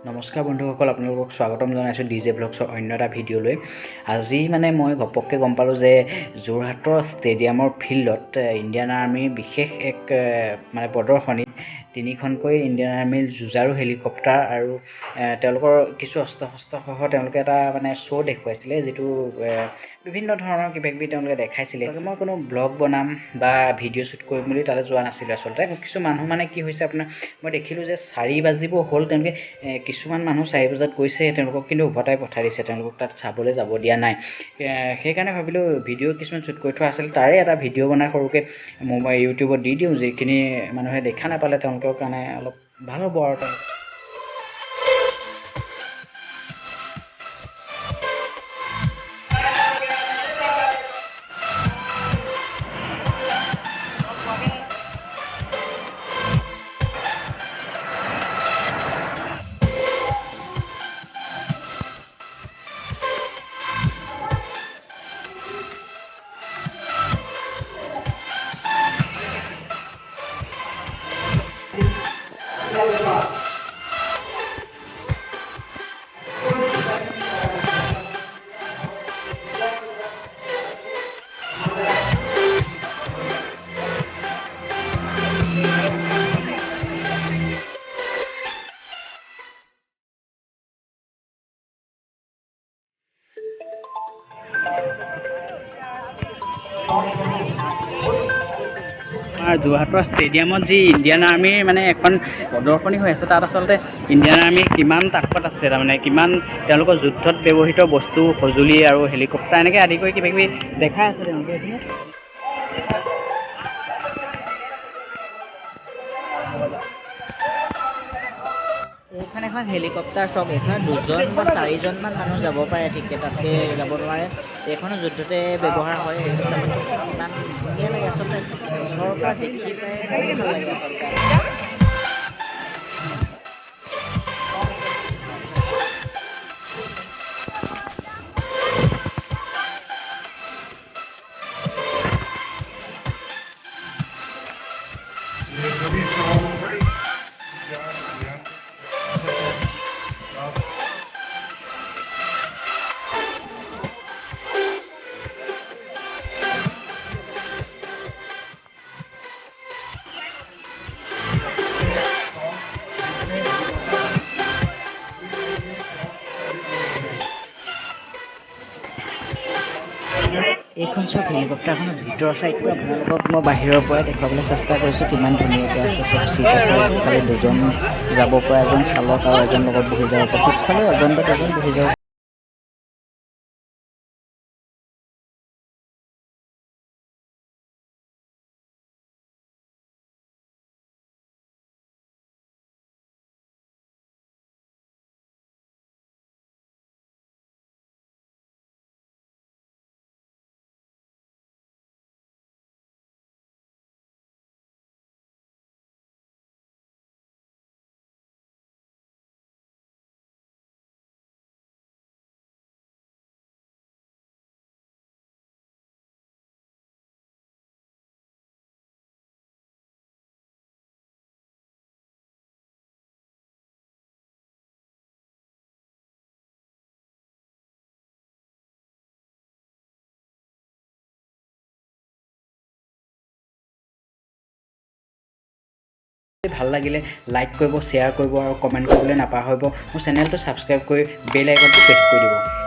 নমস্কাৰ বন্ধুসকল, আপোনালোকক স্বাগতম জনাইছোঁ ডিজে ব্লগছৰ অন্য এটা ভিডিঅ'লৈ। আজি মই ঘপককৈ গম পালোঁ যে যোৰহাটৰ ষ্টেডিয়ামৰ ফিল্ডত ইণ্ডিয়ান আৰ্মিৰ বিশেষ এক প্ৰদৰ্শনী তিনিখনকৈ ইণ্ডিয়ান আৰ্মিৰ যুঁজাৰু হেলিকপ্টাৰ আৰু তেওঁলোকৰ কিছু অস্ত্ৰ শস্ত্ৰসহ তেওঁলোকে এটা শ্ব' দেখুৱাইছিলে, যিটো বিভিন্ন ধৰণৰ কিবাকিবি তেওঁলোকে দেখাইছিলে। মই কোনো ব্লগ বনাম বা ভিডিঅ' শ্বুট কৰিম বুলি তালৈ যোৱা নাছিলোঁ। আচলতে কিছু মানুহ কি হৈছে আপোনাৰ, মই দেখিলোঁ যে 4 বাজিব হ'ল, তেওঁলোকে কিছুমান মানুহ 4 বজাত গৈছে, তেওঁলোকক কিন্তু উভতাই পঠাই দিছে, তেওঁলোকক তাত চাবলৈ যাব দিয়া নাই। সেইকাৰণে ভাবিলোঁ ভিডিঅ' কিছুমান শ্বুট কৰি থোৱা আছিল, তাৰে এটা ভিডিঅ' বনাই সৰুকৈ মই ইউটিউবত দি দিওঁ, যিখিনি মানুহে দেখা নাপালে তেওঁলোকৰ কাৰণে অলপ ভাল হ'ব আৰু। যোৰহাটৰ ষ্টেডিয়ামত যি ইণ্ডিয়ান আৰ্মিৰ এখন প্ৰদৰ্শনী হৈ আছে, তাত আচলতে ইণ্ডিয়ান আৰ্মিৰ কিমান তাকত আছে, কিমান তেওঁলোকৰ যুদ্ধত ব্যৱহৃত বস্তু সঁজুলি আৰু হেলিকপ্টাৰ এনেকৈ আদি কৰি কিবাকিবি দেখাই আছে তেওঁলোকে। এইখন এখন হেলিকপ্টাৰ চক। এইখনত 2জন বা 4জনমান মানুহ যাব পাৰে, ঠিকে তাতকৈ যাব নোৱাৰে। এইখনো যুদ্ধতে ব্যৱহাৰ হয়। হেলিকপ্টাৰখন ইমান ধুনীয়া লাগে আচলতে, ওচৰৰ পৰা দেখি পাই খুব ভাল লাগে আচলতে। এইখন চব হেলিকপ্টাৰখনৰ ভিতৰৰ চাইডটো আপোনালোকক মই বাহিৰৰ পৰাই দেখুৱাবলৈ চেষ্টা কৰিছোঁ, কিমান ধুনীয়াকৈ আছে। চব চিট আছে, ইফালে 2জন যাব পৰা, এজন চালক আৰু এজন লগত বহি যাব পৰা, পিছফালেও এজন বা 2জন বহি যাব। ভাল লাগিলে লাইক কৰিব, শ্বেয়াৰ কৰিব আৰু কমেণ্ট কৰিবলৈ নাপাহৰিব। মোৰ চেনেলটো ছাবস্ক্ৰাইব কৰি বেল আইকনটো প্ৰেছ কৰি দিব।